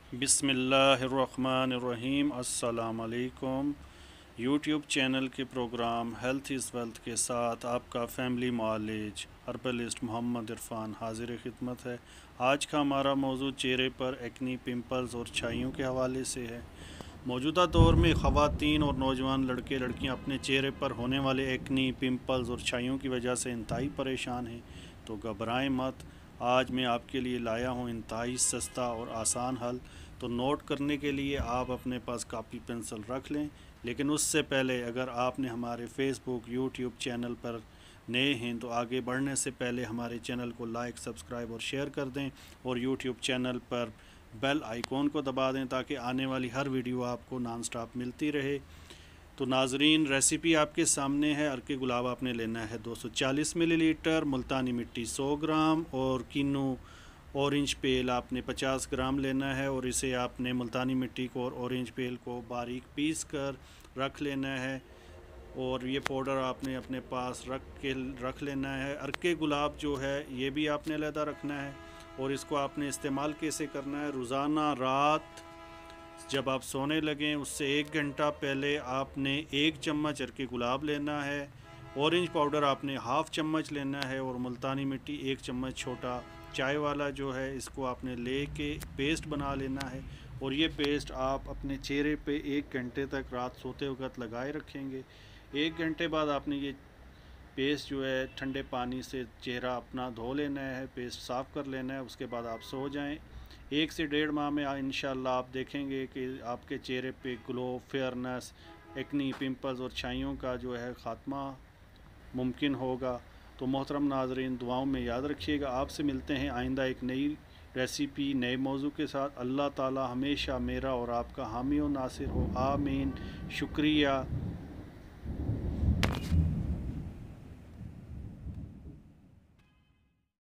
बिस्मिल्लाहिर्रहमानिर्रहीम। अस्सलाम वालेकुम। यूट्यूब चैनल के प्रोग्राम हेल्थ इज़ वेल्थ के साथ आपका फैमिली मालिज हर्बलिस्ट मोहम्मद इरफान हाजिर खिदमत है। आज का हमारा मौजू चेहरे पर एक्नी, पिंपल्स और छाइयों के हवाले से है। मौजूदा दौर में ख़वातीन और नौजवान लड़के लड़कियां अपने चेहरे पर होने वाले एक्नी, पिंपल्स और छाइयों की वजह से इंतहाई परेशान हैं। तो घबराएं मत, आज मैं आपके लिए लाया हूं इंतहाई सस्ता और आसान हल। तो नोट करने के लिए आप अपने पास कापी पेंसिल रख लें, लेकिन उससे पहले अगर आपने हमारे फेसबुक यूट्यूब चैनल पर नए हैं तो आगे बढ़ने से पहले हमारे चैनल को लाइक, सब्सक्राइब और शेयर कर दें और यूट्यूब चैनल पर बेल आइकॉन को दबा दें ताकि आने वाली हर वीडियो आपको नॉन स्टॉप मिलती रहे। तो नाजरीन, रेसिपी आपके सामने है। अरके गुलाब आपने लेना है 240 मिलीलीटर, मुल्तानी मिट्टी 100 ग्राम और किन्नू ऑरेंज पेल आपने 50 ग्राम लेना है। और इसे आपने मुल्तानी मिट्टी को और ऑरेंज पेल को बारीक पीस कर रख लेना है और ये पाउडर आपने अपने पास रख लेना है। अरके गुलाब जो है ये भी आपने अलहदा रखना है और इसको आपने इस्तेमाल कैसे करना है, रोज़ाना रात जब आप सोने लगें उससे 1 घंटा पहले आपने 1 चम्मच अरके गुलाब लेना है। ऑरेंज पाउडर आपने हाफ़ चम्मच लेना है और मुल्तानी मिट्टी 1 चम्मच छोटा चाय वाला जो है इसको आपने लेके पेस्ट बना लेना है। और ये पेस्ट आप अपने चेहरे पे 1 घंटे तक रात सोते वक्त लगाए रखेंगे। 1 घंटे बाद आपने ये पेस्ट जो है ठंडे पानी से चेहरा अपना धो लेना है, पेस्ट साफ़ कर लेना है। उसके बाद आप सो जाएं। 1 से 1.5 माह में इंशाल्लाह आप देखेंगे कि आपके चेहरे पे ग्लो, फेयरनेस, एक्नी, पिंपल्स और छाइयों का जो है ख़ात्मा मुमकिन होगा। तो मोहतरम नाजरीन, दुआओं में याद रखिएगा। आपसे मिलते हैं आइंदा एक नई रेसिपी, नए मौजू के साथ। अल्लाह ताला हमेशा मेरा और आपका हामी और नासिर हो। आमीन। शुक्रिया।